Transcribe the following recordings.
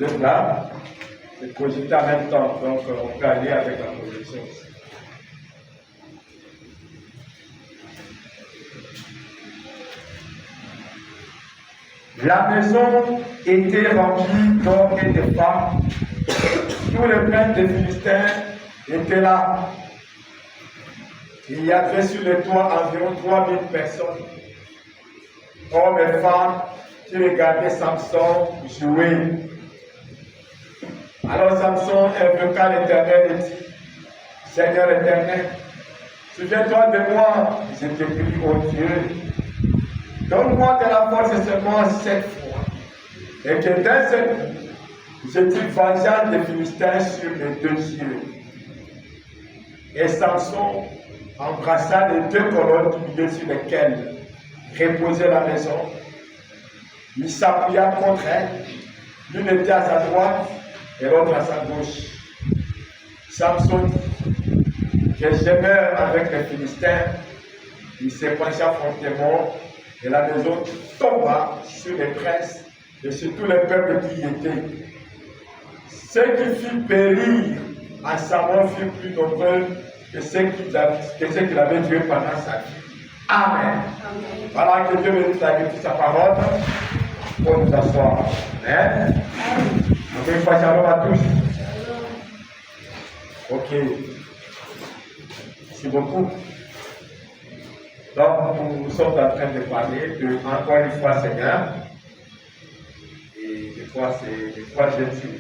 Le plat, c'est projeté en même temps, donc on peut aller avec la projection. La maison était remplie d'hommes et de femmes. Tous les princes des Philistins étaient là. Il y avait sur le toit environ 3000 personnes, hommes et femmes, qui regardaient Samson jouer. Alors Samson invoqua l'Éternel et dit, Seigneur éternel, souviens-toi de moi, je te prie, ô Dieu. Donne-moi de la force seulement 7 fois. Et que d'un seul coup, je tire vengeance des Philistins sur les 2 yeux. Et Samson embrassa les 2 colonnes du milieu sur lesquelles reposait la maison. Il s'appuya contre elles. L'une était à sa droite et l'autre à sa gauche. Samson dit que je meurs avec les Philistins. Il se pencha fortement et la maison tomba sur les princes et sur tous les peuples qui y étaient. Ceux qui firent périr à sa mort furent plus nombreux que ceux qu'il avait tués pendant sa vie. Amen. Voilà, que Dieu bénisse la lecture de sa parole pour nous asseoir. Amen. Encore une fois, shalom à tous. Ok. Merci beaucoup. Donc, nous sommes en train de parler de encore une fois Seigneur. Et des fois, c'est le 3e jour.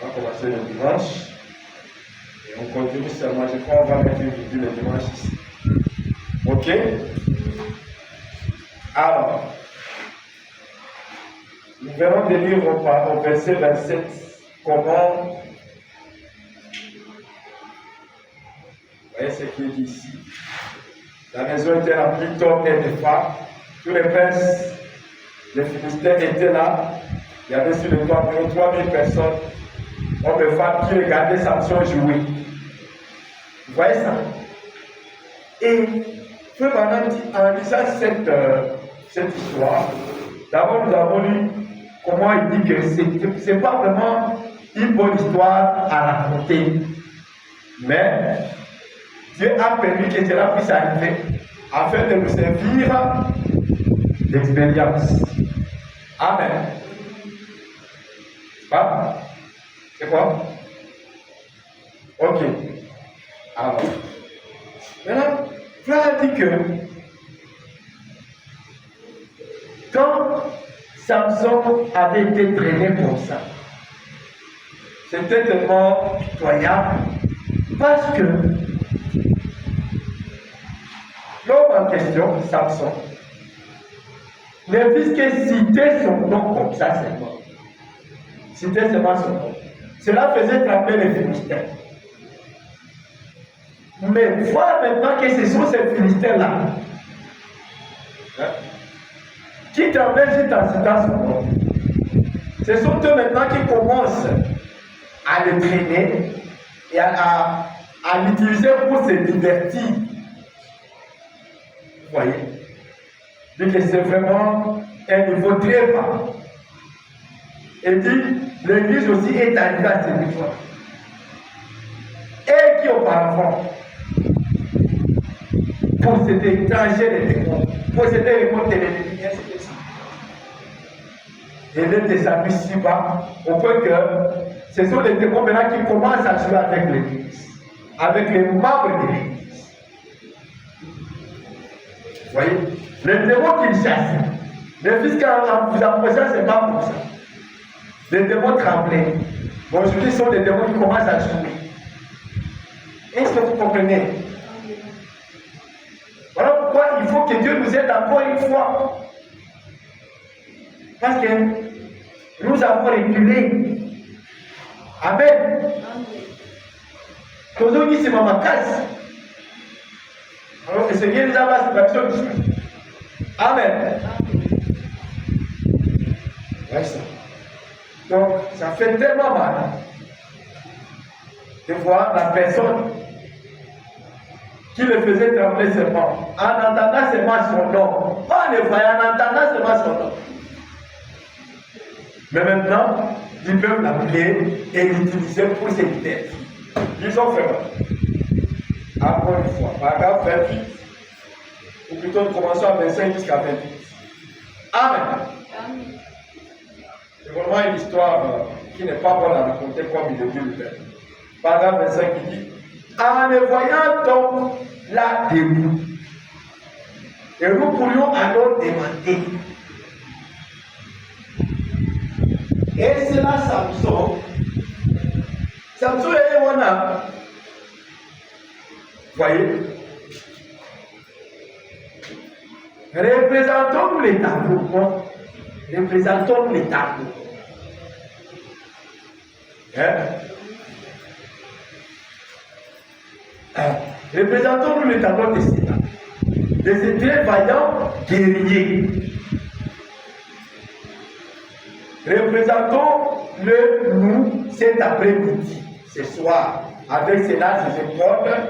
On va commencer le dimanche. Et on continue seulement. Je crois qu'on va mettre une vidéo le dimanche ici. Ok? Alors, nous verrons des livres au verset 27 comment. Vous voyez ce qui est dit ici. La maison était remplie d'hommes et de femmes. Tous les princes, les Philistins étaient là. Il y avait sur le toit environ 3000 personnes, hommes et femmes qui regardaient Samson jouer. Vous voyez ça? Et Frère Branham dit, en lisant cette histoire, d'abord nous avons lu comment il dit que ce n'est pas vraiment une bonne histoire à raconter. Mais Dieu a permis que cela puisse arriver afin de nous servir d'expérience. Amen. C'est quoi? Ok. Alors, maintenant, Frère a dit que quand Samson avait été traîné pour ça, c'était tellement pitoyable parce que l'homme en question, Samson, ne fit que citer son nom comme ça seulement. Citer seulement son nom. Cela faisait trembler les Philistins. Mais voir maintenant que ce sont ces Philistins-là qui tremblent juste en citant son nom. Ce sont eux maintenant qui commencent à le traîner et à l'utiliser pour se divertir. Vous voyez? Donc c'est vraiment un niveau très bas. Et dit, l'Église aussi est arrivée à ce niveau. Et qui auparavant possédait, étranger les démons, possédait les comptes de l'ennemi, ainsi de suite. Et les déshabille si bas, au point que ce sont les démons maintenant qui commencent à jouer avec l'Église, avec les membres de l'Église. Vous voyez? Les démons qu'ils chassent, les fils qu'en vous approchez, ce n'est pas pour ça. Les démons tremblaient. Bon, aujourd'hui, ce sont les démons qui commencent à jouer. Est-ce que vous comprenez? Voilà pourquoi il faut que Dieu nous aide encore une fois. Parce que nous avons reculé. Amen. Aujourd'hui, c'est ma case. Alors, le Seigneur nous a passé l'action du Amen. Ouais, ça. Donc, ça fait tellement mal de voir la personne qui le faisait trembler seulement, en entendant seulement son nom. Pas en le voyant, en entendant seulement son nom. Mais maintenant, ils peuvent l'appeler et l'utiliser pour ses têtes. Ils ont fait. Encore une fois, paragraphe 28, ou plutôt nous commençons à 25 jusqu'à 28. Amen. C'est vraiment une histoire qui n'est pas bonne à raconter comme il le dit le Père. Paragraphe 25 qui dit, en le voyant donc là debout, et nous pourrions alors demander, et c'est là Samson est mon âme. Voyez, représentons-nous les tableaux. Représentons-nous les tableaux. Représentons-nous les tableaux de ces très vaillants guerriers. Représentons-le nous cet après-midi, ce soir, avec ces larges épaules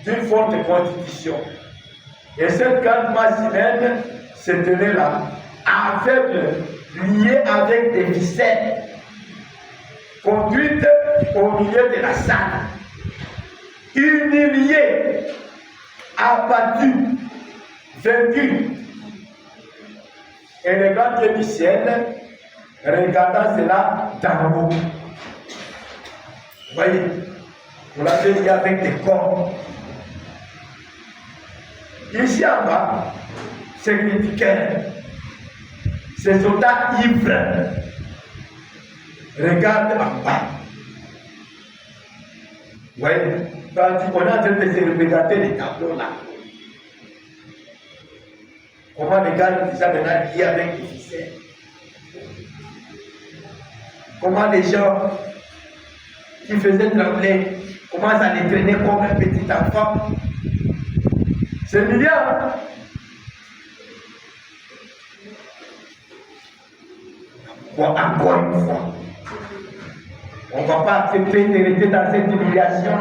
d'une forte constitution. Et cette grande masse humaine se tenait là, aveugle, liée avec des ficelles, conduite au milieu de la salle, humiliée, abattue, vaincue. Et le grand Dieu du ciel, regardant cela d'en haut. Voyez, vous l'avez dit avec des corps. Ici en bas, ces critiqueurs, ces soldats ivres, regardent en bas. Vous voyez, quand on est en train de se représenter les tableaux là. Comment les gars sont déjà maintenant liés avec les ficelles. Comment les gens qui faisaient trembler commencent à les traîner comme un petit enfant. C'est milliard. Bon, encore une fois, on ne va pas accepter de rester dans cette humiliation.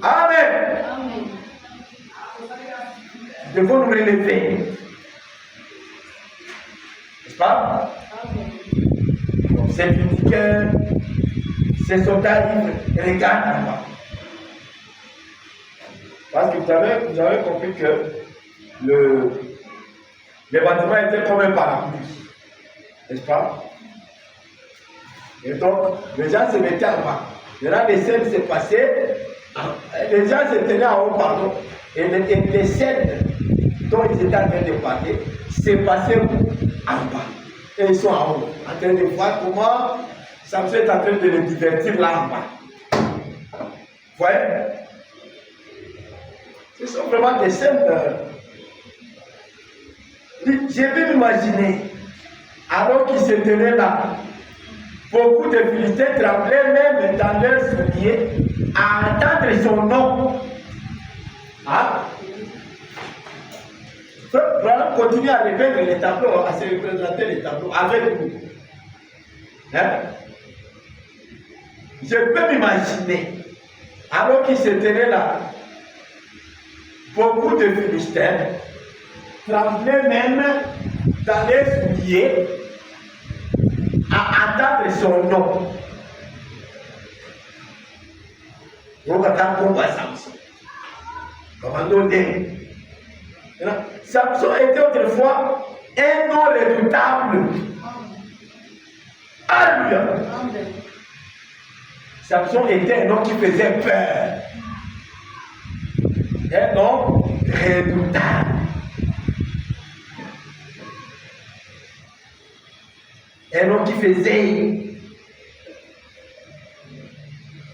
Amen. Nous devons nous relever. N'est-ce pas? Donc, ces critiqueurs, ces soldats libres, regardent en bas. Parce que vous avez compris que le bâtiment était comme un parapluie. N'est-ce pas? Et donc, les gens se mettaient en bas. Maintenant, les scènes se passaient, les gens se tenaient en haut, pardon. Et les scènes dont ils étaient en train de parler se passaient en bas. Et ils sont en haut, en train de voir comment Samson est en train de les divertir là en bas. Vous voyez? Ce sont vraiment des scènes. J'ai pu m'imaginer, alors qu'ils se tenaient là, beaucoup de Philistins tremblaient même dans leurs souliers à entendre son nom. Hein? Voilà, continuer à repeindre les tableaux, à se représenter les tableaux avec nous. Hein? Je peux m'imaginer, alors qu'ils se tenaient là, beaucoup de Philistins tremblaient même dans les souliers à entendre son nom. Regardons Samson. Commandant D. Samson était autrefois un nom redoutable. Alléluia. Samson était un nom qui faisait peur. Un nom redoutable. Un nom qui faisait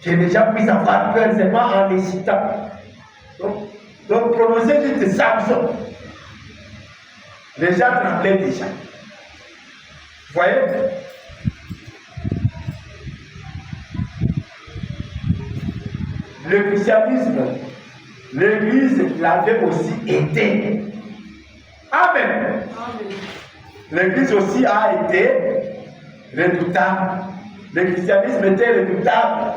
que les gens puissent avoir peur seulement en les citant. Donc prononcer de Samson. Les gens tremblaient déjà. Vous voyez? Le christianisme, l'Église l'avait aussi été. Amen. L'Église aussi a été redoutable. Le christianisme était redoutable.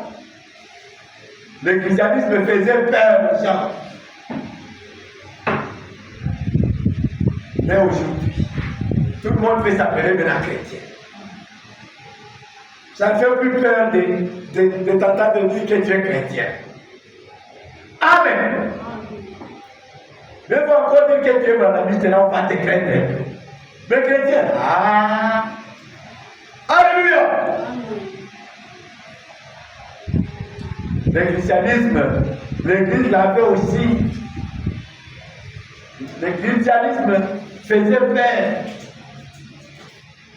Le christianisme faisait peur aux gens. Mais aujourd'hui, tout le monde veut s'appeler maintenant chrétien. Ça ne fait plus peur de t'entendre dire que tu es chrétien. Amen. Mais il faut encore dire que tu es mon ami, on va te craindre. Mais chrétien, alléluia. Le christianisme, l'église l'avait aussi. Le christianisme faisait peur.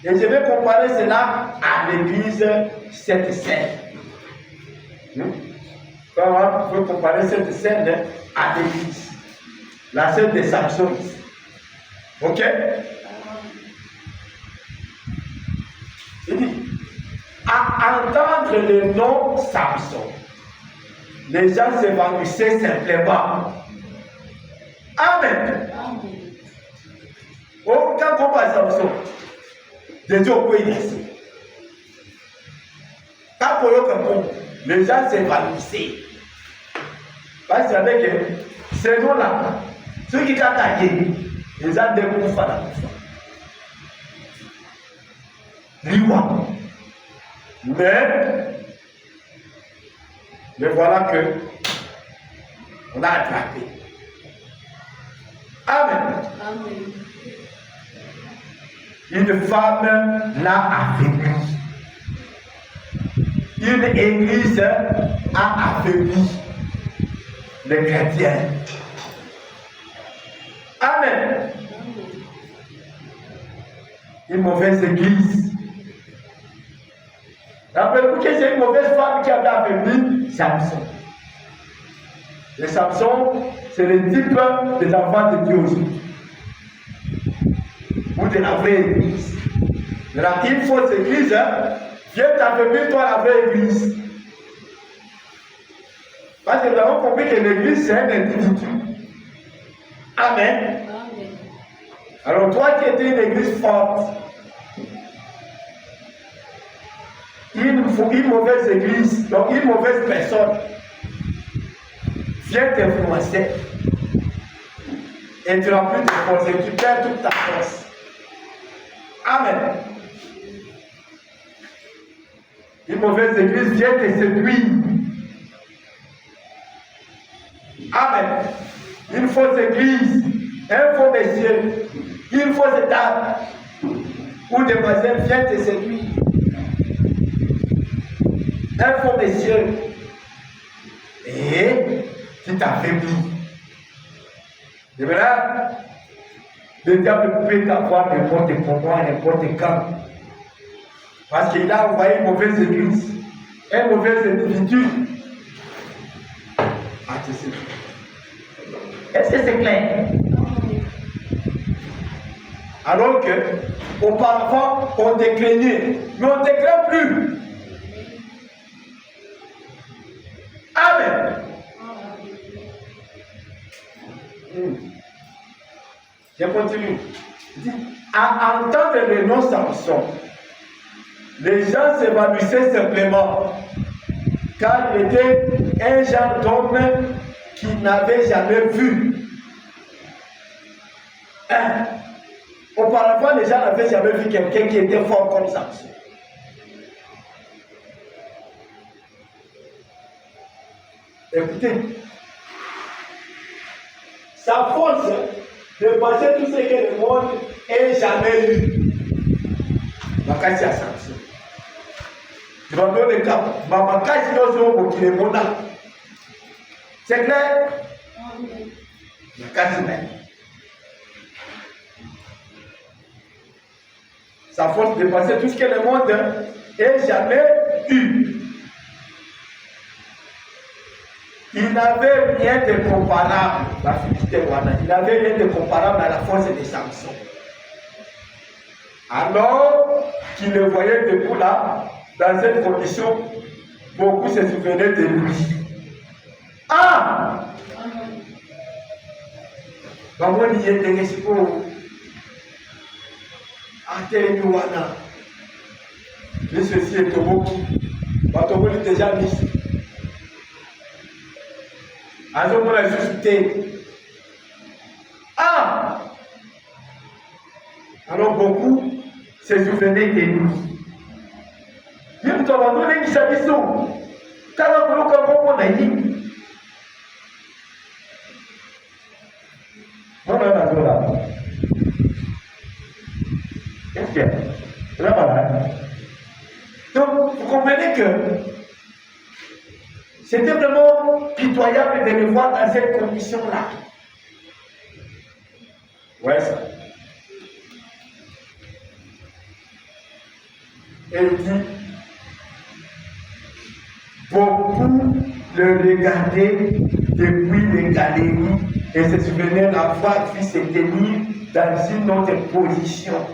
Et je vais comparer cela à l'église Sainte Seine. Comment on peut comparer cette scène à l'église? La scène de Samson. Ok? Il dit, à entendre le nom Samson, les gens s'évanouissaient simplement. Amen. Oh, quand on parle de Samson, Dieu peut y laisser. Quand on les gens s'évanouissaient. Parce que ces noms-là, ceux qui ont gagné, les gens découvrent la coufa. Liwa. Mais voilà que on a attrapé. Amen. Amen. Une femme l'a affaibli. Une église a affaibli les chrétiens. Amen. Une mauvaise église. Rappelez-vous que c'est une mauvaise femme qui avait affaibli Samson. Et Samson, c'est le type des enfants de Dieu aussi. Ou de la vraie église. Maintenant, une fausse église, viens t'affaiblir toi la vraie église. Parce que nous avons compris que l'église, c'est un individu. Amen. Amen. Alors toi qui étais une église forte, une mauvaise église, donc une mauvaise personne, vient t'influencer. Et tu n'as plus de force et tu perds toute ta force. Amen. Une mauvaise église vient te séduire. Amen. Une fausse église, un faux monsieur, une fausse dame ou demoiselle vient te séduire. Un faux monsieur et tu t'affaiblis. Et maintenant, le diable peut t'avoir n'importe comment, n'importe quand. Parce qu'il a envoyé une mauvaise église, un mauvais individu. Est-ce que c'est clair? Alors que, auparavant, on te craignait, mais on ne te craint plus. Amen. Je continue. À entendre le nom Samson, les gens s'évanouissaient simplement, car il était un genre d'homme qui n'avait jamais vu. Auparavant, les gens n'avaient jamais vu quelqu'un qui était fort comme Samson. Écoutez, sa force de passer tout ce que le monde ait jamais eu. Makasi à Samson. Tu vas donner le cap. Makasi nous qui le monde. C'est clair? Makasi même. Sa force de passer tout ce que le monde ait jamais eu. Il n'avait rien de comparable, la Philistine, il n'avait rien de comparable à la force de Samson. Alors qu'il le voyait debout là, dans cette condition, beaucoup se souvenaient de lui. Ah! Comment il y a des responsables? Atteindre mais ceci est beaucoup. Batobo est déjà mis. Alors on a suscité. Ah! Alors beaucoup se souvenaient de lui. Ye mutu abandonengisa biso. Kala koloka ngombo na ye. Mwana na zola. Est-ce que c'est là malade? Donc, vous comprenez que c'était vraiment pitoyable de les voir dans cette condition-là. Ouais, ça. Et il dit, beaucoup le regardaient depuis les galeries et se souvenaient d'avoir pu se tenir dans une autre position.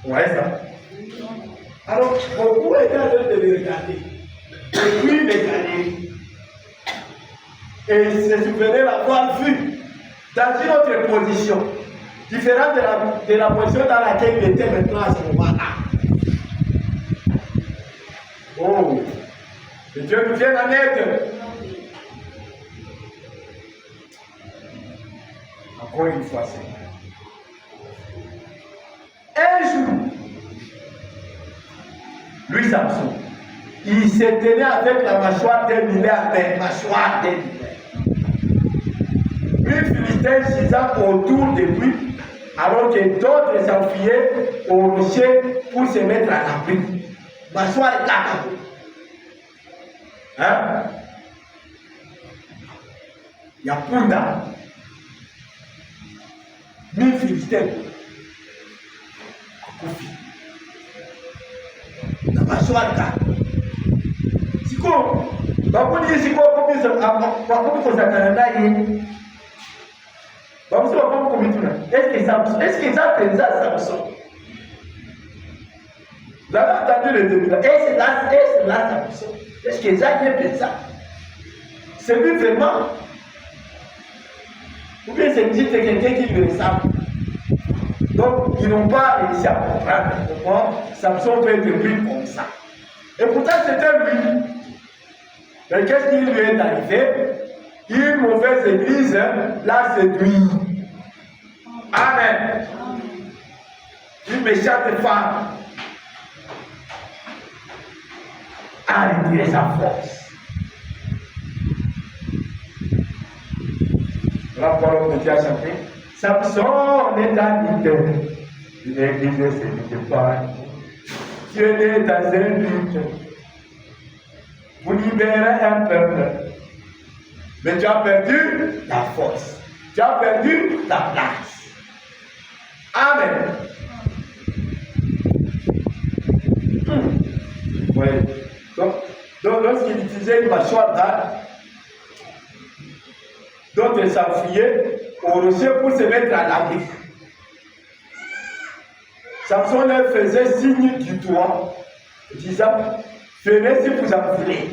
Ouais, ça. Alors, beaucoup étaient en train de les regarder depuis les galeries et se souvenaient d'avoir vu dans une autre position, différente de la position dans laquelle il était maintenant à ce moment-là. Oh, que Dieu nous vienne en aide. Encore une fois, Seigneur. Un jour, lui, Samson, il se tenait avec la mâchoire d'un millaire, mâchoire d'un millaire. Lui, Philistin gisant autour de lui, alors que d'autres s'enfuyaient au rocher pour se mettre à l'abri. Mâchoire est là. Hein? Il y a Punda. Mille Philistins. Kofi. La mâchoire est là. C'est quoi? C'est quoi? Est-ce que ça fait ça, Samson? Vous avez entendu le début là. Est-ce là, Samson? Est-ce que ça fait ça? C'est lui vraiment? Ou bien c'est quelqu'un qui lui ressemble? Donc, ils n'ont pas réussi à comprendre pourquoi Samson peut être pris comme ça. Et pourtant, c'était lui. Mais qu'est-ce qui lui est arrivé? Une mauvaise église l'a séduit. Amen. Une méchante femme a retiré sa force. La parole de Dieu a chanté. Samson est un leader. L'église ne se pas. Tu es né dans un but pour libérer un peuple. Mais tu as perdu ta force. Tu as perdu ta place. Amen. Oui. Donc lorsqu'il utilisait une mâchoire d'âne, d'autres s'enfuyaient au rocher pour se mettre à l'abri. Samson leur faisait signe du doigt, disant, venez si vous en voulez.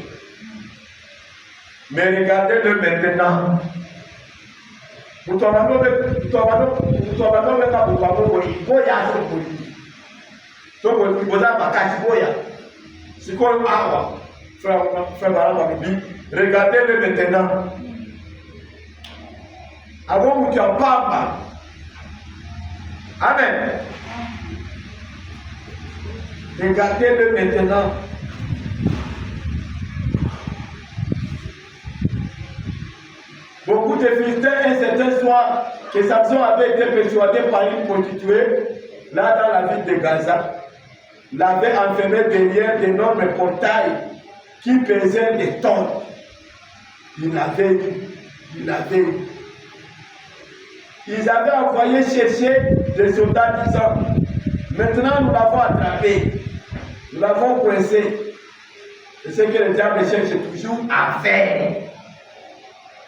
Mais regardez-le maintenant. Regardez-le maintenant. Avant que tu en parles. Amen. Regardez-le maintenant. Beaucoup de Philistins, un certain soir, que Samson avait été persuadé par une prostituée, là dans la ville de Gaza, l'avait enfermé derrière d'énormes portails qui pesaient des tonnes. Il l'avait eu. Ils avaient envoyé chercher des soldats disant, maintenant nous l'avons attrapé, nous l'avons coincé. Et ce que le diable cherche toujours à faire.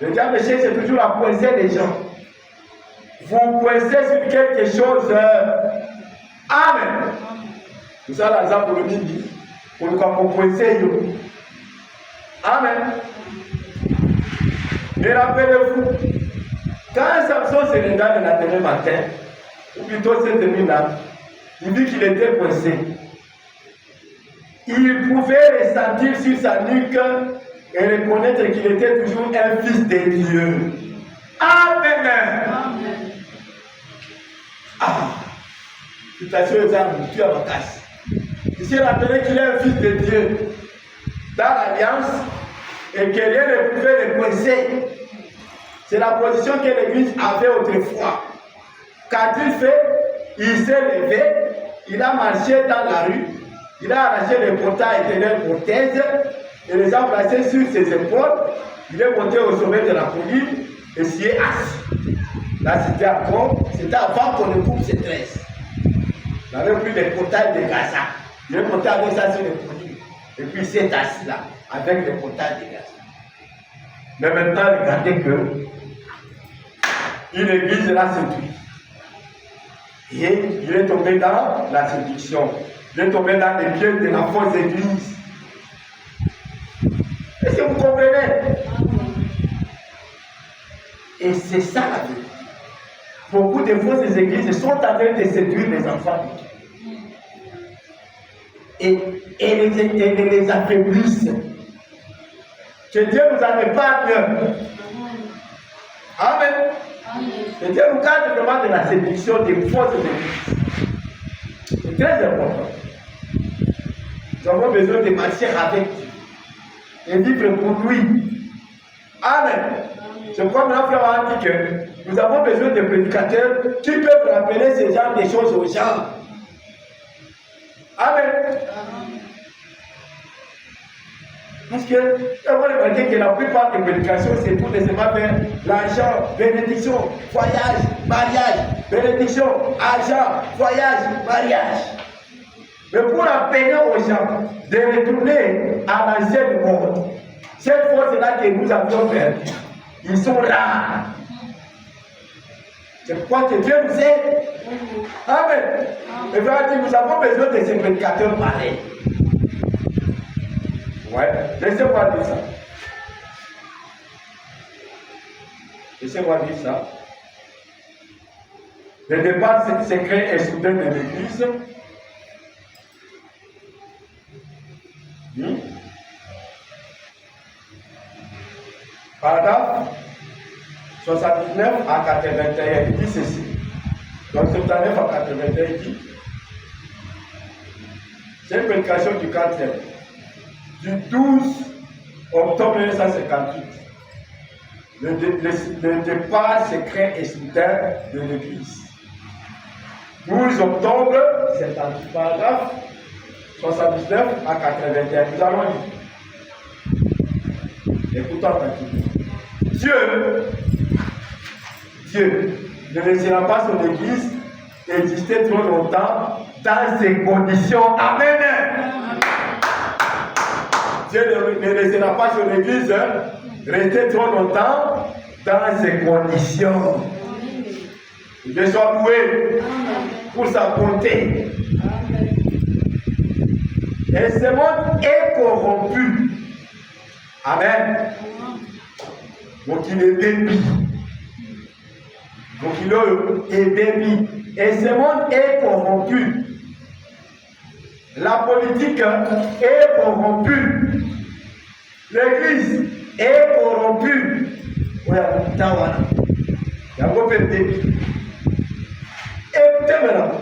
Le diable cherche toujours à coincer les gens. Vous coincez sur quelque chose. Amen. Nous allons à pour le midi. Pour nous coincer. Amen. Mais rappelez-vous, quand Samson se regarde le lendemain matin, ou plutôt cette nuit-là, il dit qu'il était coincé. Il pouvait ressentir sur sa nuque et reconnaître qu'il était toujours un fils de Dieu. Amen. Amen. Ah, tu t'assures aux âmes, tu as ma casse. Tu il s'est rappelé qu'il est un fils de Dieu dans l'alliance et que rien ne pouvait le coincer. C'est la position que l'Église avait autrefois. Qu'a-t-il fait? Il s'est levé, il a marché dans la rue, il a arraché les portails éternels pour thèse et les a placés sur ses épaules. Il est monté au sommet de la colline et s'y est assis. Là, c'était avant qu'on ne coupe ses tresses. Il avait pris les portails de Gaza. Il est monté avec ça sur les collines. Et puis il s'est assis là, avec les portails de Gaza. Mais maintenant, regardez que une église l'a séduit. Et il est tombé dans la séduction. Il est tombé dans les pieds de la fausse église. Est-ce que vous comprenez? Et c'est ça la vérité. Beaucoup de fausses églises sont en train de séduire les enfants et les affaiblissent. Que Dieu nous en épargne. Amen. Que Dieu nous garde vraiment de la séduction des fausses églises. C'est très important. Nous avons besoin de marcher avec Dieu et vivre pour lui. Amen. Je crois maintenant, frère, a dit que nous avons besoin de prédicateurs qui peuvent rappeler ce genre de choses aux gens. Amen. Parce que vous remarquez que la plupart des prédications, c'est pour les faire l'argent, bénédiction, voyage, mariage, bénédiction, argent, voyage, mariage. Mais pour appeler aux gens de retourner à l'ancien monde, cette force-là que nous avions perdue, ils sont rares. Je crois que Dieu nous aide. Amen. Et vraiment, nous avons besoin de ces prédicateurs pareils. Ouais, laissez-moi dire ça. Laissez-moi dire ça. Le départ secret et soudain de l'Église. Paragraphe 79 à 81, il dit ceci. Donc 79 à 81, il dit c'est une prédication du 4e, du 12 octobre 1958. Le départ secret et soudain de l'Église. 12 octobre, c'est un paragraphe 79 à 81. Nous allons lire. Écoutons tranquillement. Dieu ne laissera pas son Église exister trop longtemps dans ces conditions. Amen. Dieu ne laissera pas son Église rester trop longtemps dans ces conditions. Dieu soit loué pour sa bonté. Et ce monde est corrompu. Amen. Donc il est béni. Donc il est béni. Et ce monde est corrompu. La politique est corrompue. L'église est corrompue. Oui, il y a un peu de débit. Écoutez maintenant.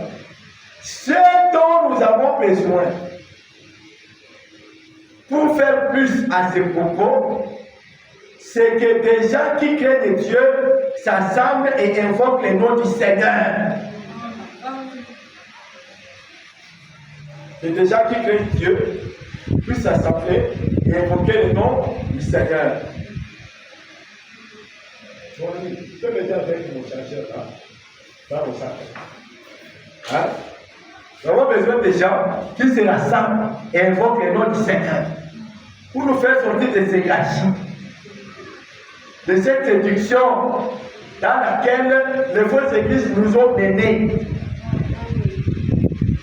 Ce dont nous avons besoin pour faire plus à ces propos, c'est que des gens qui craignent Dieu s'assemblent et invoquent le nom du Seigneur. Et des gens qui craignent Dieu puissent s'assembler et invoquer le nom du Seigneur. Tu peux m'aider avec mon chargeur là, dans mon sac. Hein? Nous avons besoin des gens qui se rassemblent et invoquent le nom du Seigneur pour nous faire sortir de ces gâchis, de cette séduction dans laquelle les fausses églises nous ont menés.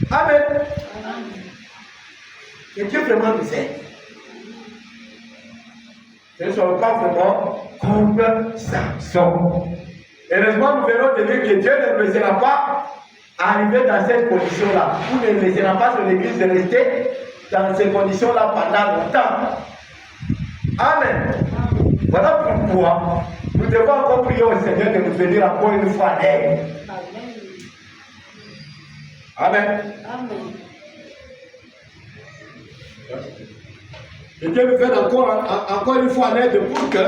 Amen. Que Dieu vraiment nous aide. Ne soyons pas vraiment comme Samson. Heureusement, nous verrons de dire que Dieu ne nous laissera pas arriver dans cette condition-là. Ou ne laissera pas son église de rester dans ces conditions-là pendant longtemps. Amen. Voilà pourquoi nous devons encore prier au Seigneur de nous venir encore une fois à l'aide. Amen. Amen. Et Dieu nous fait encore une fois en aide pour que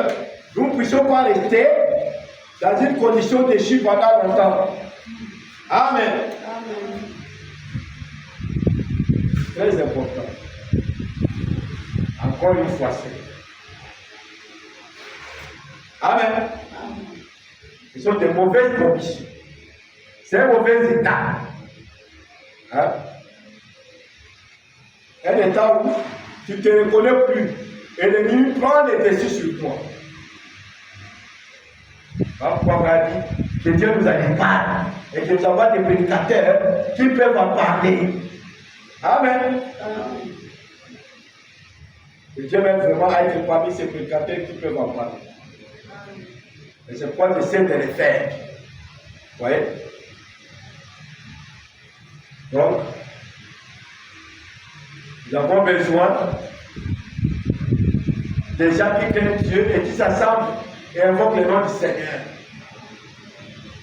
nous ne puissions pas rester dans une condition déchue pendant longtemps. Amen. Très important. Encore une fois, c'est. Amen. Ce sont des mauvaises conditions. C'est un mauvais état. Hein? Un état où tu ne te reconnais plus et l'ennemi prend les dessus sur toi. Pourquoi on a dit que Dieu nous a parlé et que nous avons des prédicateurs qui peuvent en parler. Amen. Et Dieu m'aide vraiment à être parmi ces prédicateurs qui peuvent en parler. Et c'est pourquoi j'essaie de les faire. Vous voyez? Donc, nous avons besoin des gens qui craignent Dieu et qui s'assemblent et invoquent le nom du Seigneur.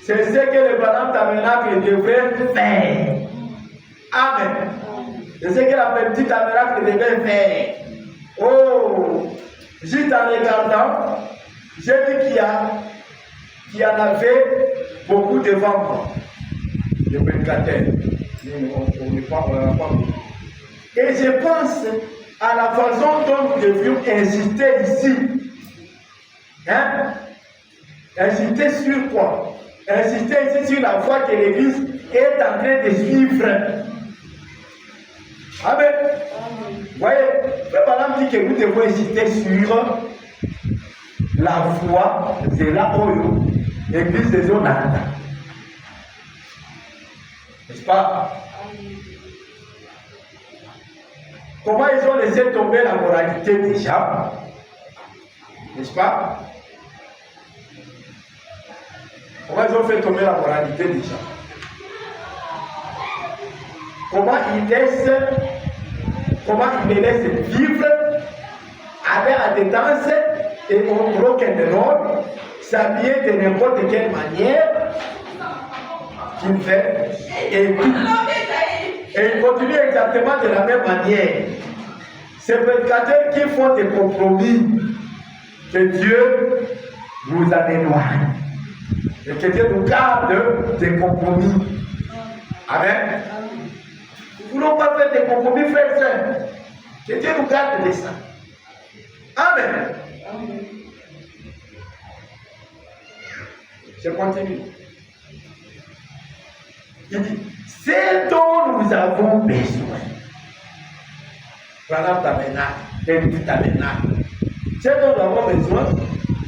C'est ce que le Branham Tabernacle devrait faire. Amen. C'est ce que la petite tabernacle devait faire. Oh, juste en regardant, j'ai vu qu'il y en avait beaucoup devant moi. Les prédicateurs. On n'a pas vu. Et je pense à la façon dont nous devions insister ici. Hein? Insister sur quoi? Insister ici sur la foi que l'Église est en train de suivre. Amen. Vous voyez, le Branham dit que nous devons insister sur la foi de la Oyo, l'Église de Zonanda. N'est-ce pas? Comment ils ont laissé tomber la moralité déjà? N'est-ce pas? Comment ils ont fait tomber la moralité déjà? Comment ils les laissent vivre avec la détente et au rock'n'roll, s'habiller de n'importe quelle manière qu'ils veulent et tout. Et ils continuent exactement de la même manière. Ces prédicateurs qui font des compromis, que Dieu nous en éloigne. Et que Dieu nous garde des compromis. Amen. Nous ne voulons pas faire des compromis, frères et sœurs. Que Dieu nous garde de ça. Amen. Je continue. Il dit, c'est dont nous avons besoin. Branham Tabernacle, les petits tabernacles. C'est dont nous avons besoin.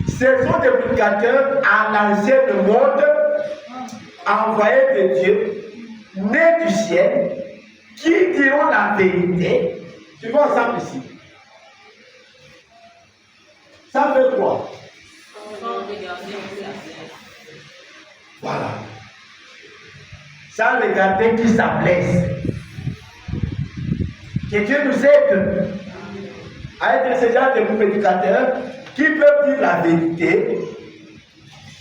Ce sont des prédicateurs à l'ancienne monde, envoyés de Dieu, nés du ciel, qui diront la vérité. Tu vois ensemble ici. Ça fait quoi? Voilà. Sans regarder qui ça blesse. Que Dieu nous aide à être ces gens de prédicateurs qui peuvent dire la vérité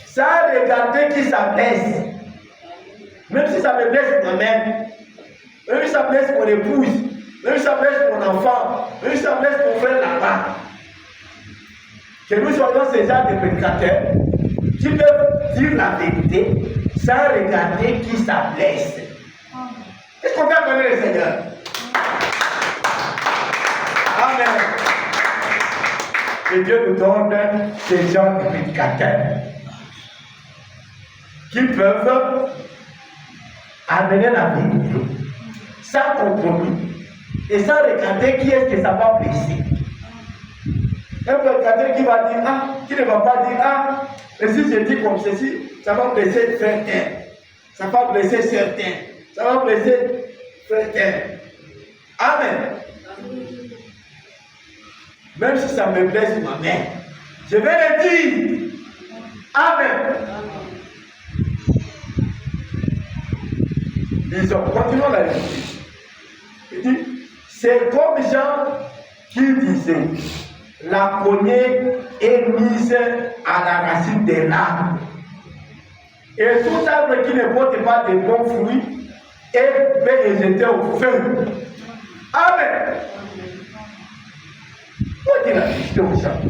sans regarder qui ça blesse. Même si ça me blesse moi-même, même si ça blesse mon épouse, même si ça blesse mon enfant, même si ça blesse mon frère là-bas. Que nous soyons ces gens de prédicateurs qui peuvent dire la vérité sans regarder qui ça blesse. Est-ce qu'on peut acclamer le Seigneur? Amen. Que Dieu nous donne ces gens de prédicateurs qui peuvent amener la vérité sans compromis et sans regarder qui est-ce que ça va blesser. Un prédicateur qui va dire ah, qui ne va pas dire ah, et si je dis comme ceci, ça va blesser certains, ça va blesser certains, ça va blesser certains. Amen. Même si ça me blesse moi-même, je vais le dire. Amen. Disons, continuons la lecture. Il dit, c'est comme Jean qui disait, la cognée est mise à la racine des larmes. Et tout arbre qui ne porte pas de bons fruits est jeté au feu. Amen. dire la vérité aux gens.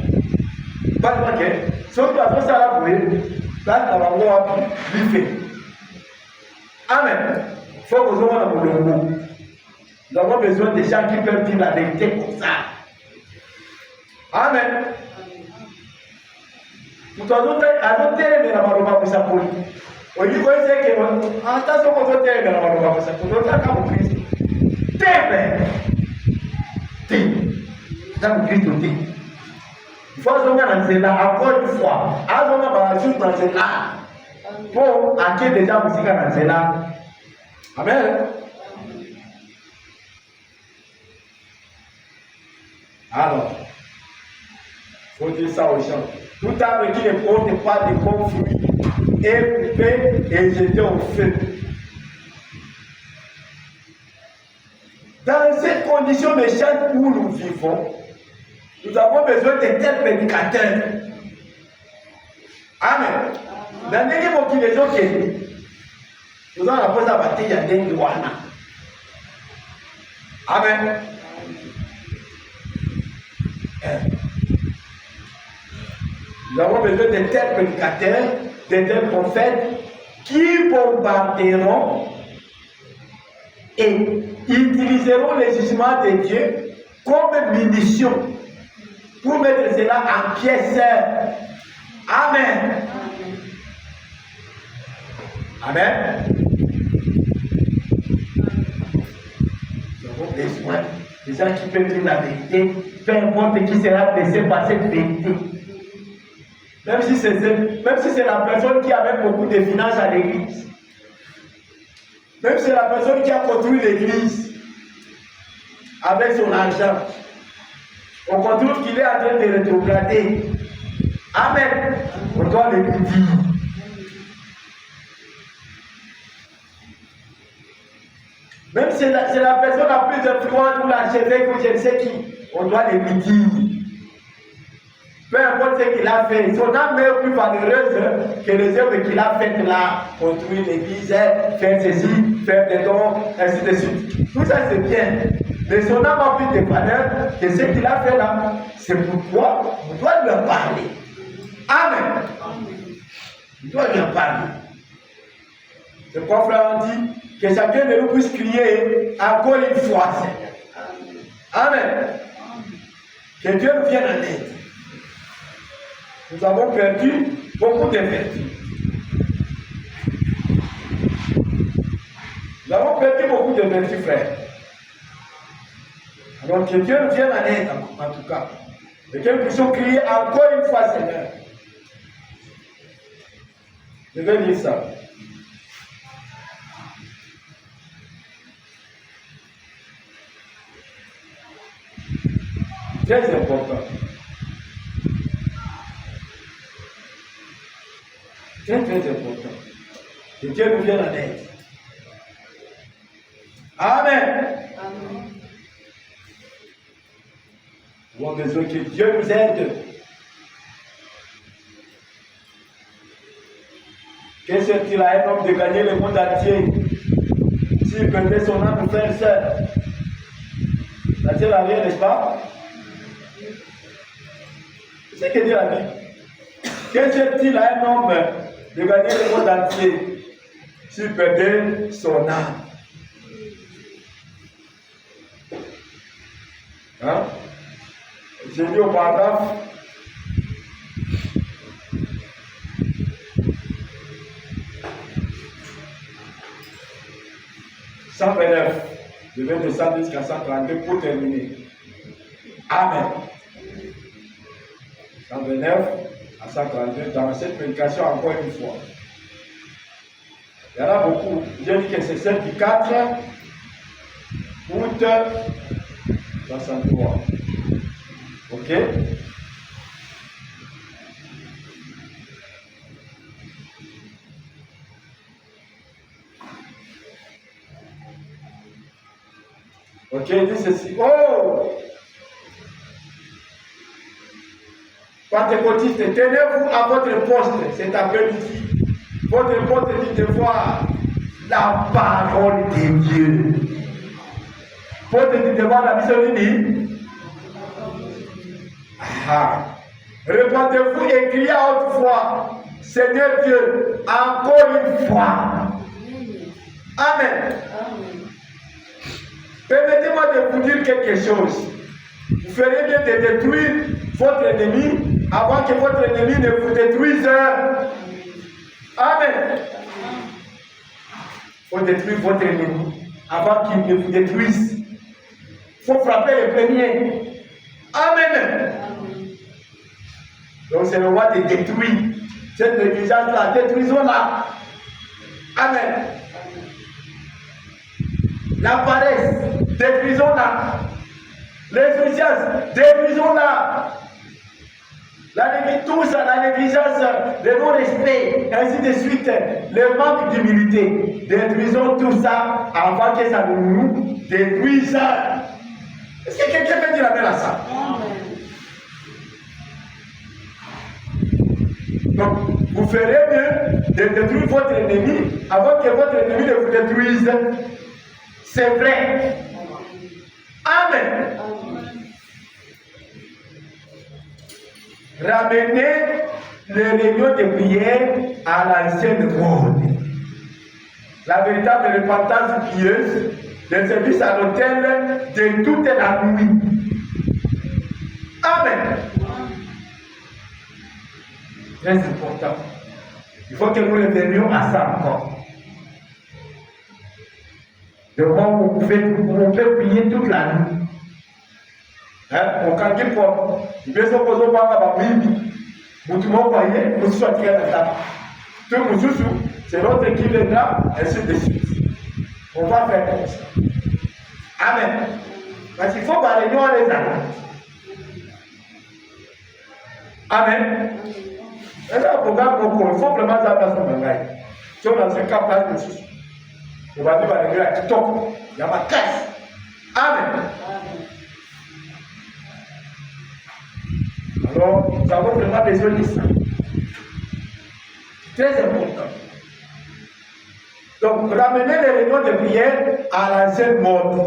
Parce que, ce que tu ça là, là, tu vas voir, lui fait. Amen. Il faut que nous ayons le mot. Nous avons besoin de gens qui peuvent dire la vérité comme ça. Amen. Nous avons télé la maroba pour sa police. Au lieu de dire que, attention, nous avons télé la maroba pour sa police. Nous avons Christ. Télé. Nous avons Christ aussi. Il faut que nous ayons encore une fois. Nous avons dans cela. Pour acquérir déjà musique dans cela. Amen. Alors, il faut dire ça aux gens. Tout arbre qui ne porte pas de bons fruits est coupé et jeté au feu. Dans cette condition méchante où nous vivons, nous avons besoin de tels prédicateurs. Amen. Dans les mots qui les ont quittés, nous allons apprendre à bâtir des douanes. Amen. Nous avons besoin de tels prédicateurs, de tels prophètes qui bombarderont et utiliseront les jugements de Dieu comme munitions pour mettre cela en pièces. Amen. Amen. Nous avons besoin des gens qui peuvent dire la vérité, peu importe qui sera blessé par cette vérité. Même si c'est la personne qui avait beaucoup de finances à l'église. Même si c'est la personne qui a construit l'église avec son argent. On trouve qu'il est en train de rétrograder. Amen. On doit le dire. Même si c'est la personne la plus influente ou l'archevêque ou je ne sais qui, on doit le dire. Peu importe ce qu'il a fait, son âme est plus valeureuse que les œuvres qu'il a faites là, construire l'église, faire ceci, faire des dons, ainsi de suite. Tout ça c'est bien. Mais son âme a plus de valeur que ce qu'il a fait là. C'est pourquoi on doit lui en parler. Amen. On doit lui en parler. C'est pourquoi frère on dit que chacun de nous puisse crier encore une fois. Amen. Que Dieu nous vienne en aide. Nous avons perdu beaucoup de vertus. Nous avons perdu beaucoup de vertus, frère. Alors que Dieu nous vienne en aide, en tout cas. Et que nous puissions crier encore une fois, Seigneur. Je vais lire ça. Très important. Très très important. Que Dieu nous vienne en aide. Amen. Amen. Nous avons besoin que Dieu nous aide. Que sert-il à un homme de gagner le monde entier s'il perdait son âme pour faire seul? Ça ne sert à rien, n'est-ce pas? C'est ce que dit la Bible. Que sert-il à un homme de gagner le monde entier s'il perdait son âme? Hein? J'ai dit au paragraphe. « 129, je vais descendre jusqu'à 132 pour terminer. Amen. 129 à 132 dans cette prédication encore une fois. Il y en a beaucoup. J'ai dit que c'est celle du 4 août 63. Ok? Ok, il dit ceci. Oh! Pentecôtiste, tenez-vous à votre poste cet après-midi. Votre poste dit de voir la parole de Dieu. Poste dit de voir la mission dit. Répondez-vous et criez à haute voix, Seigneur Dieu, encore une fois. Amen. Permettez-moi de vous dire quelque chose. Vous ferez bien de détruire votre ennemi avant que votre ennemi ne vous détruise. Amen. Il faut détruire votre ennemi avant qu'il ne vous détruise. Il faut frapper le premier. Amen. Donc c'est le roi de détruire. Cette négligence-là, détruisons-la. Amen. La paresse, détruisons-la. L'insouciance, détruisons-la. Tout ça, la négligence, le non-respect, ainsi de suite, le manque d'humilité. Détruisons tout ça avant que ça nous détruise. Est-ce que quelqu'un peut dire amen à ça? Donc, vous ferez mieux de détruire votre ennemi avant que votre ennemi ne vous détruise. C'est vrai. Amen. Ramenez les réunions de prière à l'ancienne mode. La véritable repentance pieuse, le service à l'autel de toute la nuit. Amen. Très important. Il faut que nous revenions à ça encore. Le moment où on peut prier toute la nuit. On quand il faut, il peut se poser au bas de la Bible. Vous voyez, vous soyez à la table. Tout le monde, c'est l'autre qui viendra, ainsi de suite. On va faire comme ça. Amen. Parce qu'il faut parler nous les amis. Amen. Et là, il faut vraiment avoir son bagage. Si on a 50 places de sous, on va dire à l'église à TikTok, il y a ma caisse. Amen. Alors, nous avons vraiment besoin de ça. C'est très important. Donc, ramener les réunions de prière à l'ancienne mode.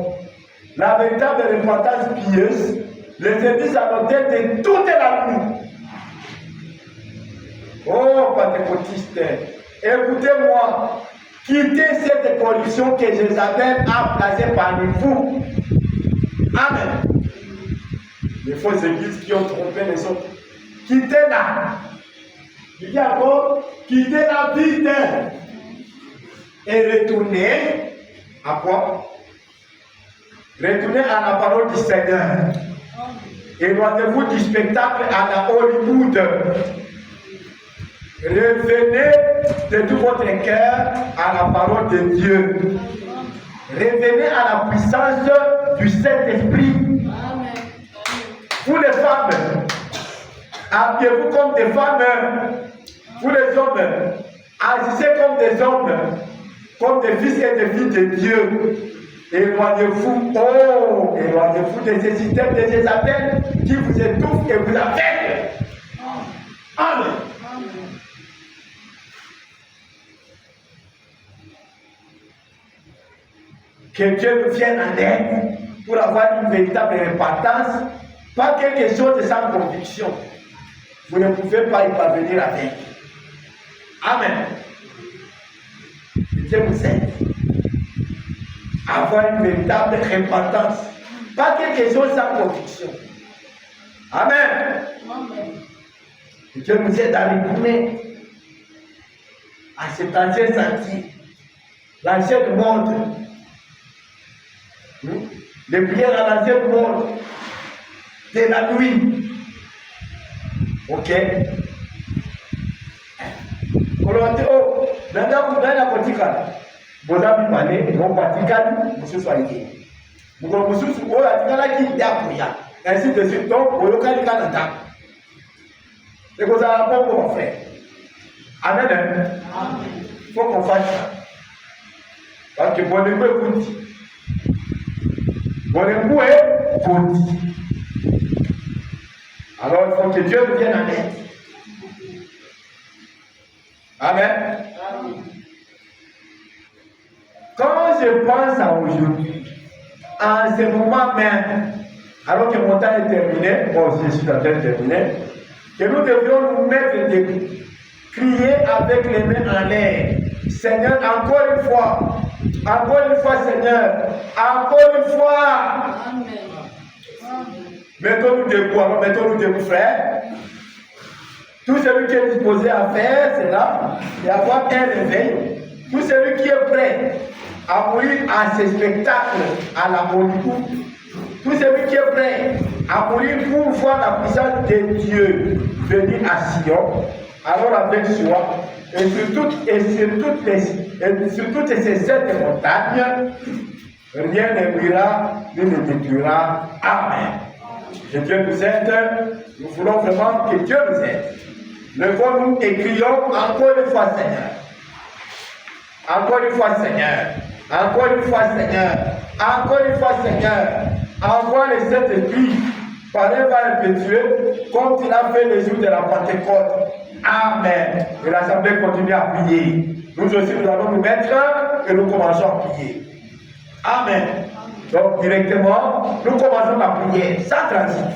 La véritable repentance pieuse, le service à l'autel de toute la nuit. Oh, pentecôtiste, écoutez-moi, quittez cette corruption que Jézabel a placée parmi vous. Amen. Les fausses églises qui ont trompé les autres. Quittez-la. Il dit encore, quittez-la vite. Et retournez à quoi? Retournez à la parole du Seigneur. Éloignez-vous du spectacle à la Hollywood. Revenez de tout votre cœur à la parole de Dieu. Revenez à la puissance du Saint-Esprit. Vous les femmes, habillez-vous comme des femmes. Vous les hommes, agissez comme des hommes, comme des fils et des filles de Dieu. Éloignez-vous, éloignez-vous de ces systèmes, de ces appels qui vous étouffent et vous affectent. Amen. Que Dieu nous vienne en aide pour avoir une véritable repentance, pas quelque chose de sans conviction. Vous ne pouvez pas y parvenir avec. Amen. Dieu vous aide. Avoir une véritable repentance, pas quelque chose sans conviction. Amen. Dieu nous aide à retourner à cet ancien sentier, l'ancien monde. Les prières à l'ancienne monde de la nuit. Ok? Oh, maintenant, vous avez la politique. Vous avez parlé, vous avez vous soyez. Vous avez ainsi de suite. Donc, vous avez le Canada. Et vous avez pas pour faire. Amen. Il faut qu'on fasse ça. Parce que vous ne pouvez pas écouter. Alors, il faut que Dieu nous vienne en aide. Amen. Quand je pense à aujourd'hui, en ce moment même, alors que mon temps est terminé, moi aussi je suis en train de terminer, que nous devions nous mettre debout, crier avec les mains en l'air. Seigneur, encore une fois, Seigneur, encore une fois. Mettons-nous debout, alors mettons-nous debout, frère. Tout celui qui est disposé à faire cela et avoir un réveil, tout celui qui est prêt à mourir à ces spectacles à la Hollywood, tout celui qui est prêt à mourir pour voir la puissance de Dieu venir à Sion, alors avec joie, et sur toutes ces 7 montagnes, rien ne brillera, ni ne détruira. Amen. Que Dieu nous aide, nous voulons vraiment que Dieu nous aide. Levons-nous et crions encore une fois, Seigneur. Encore une fois, Seigneur. Encore une fois, Seigneur. Encore une fois, Seigneur. Envoie les Saint-Esprit par un vent impétueux, comme tu l'as fait les jours de la Pentecôte. Amen. Et l'Assemblée continue à prier. Nous aussi, nous allons nous mettre et nous commençons à prier. Amen. Donc, directement, nous commençons à prier sans transition.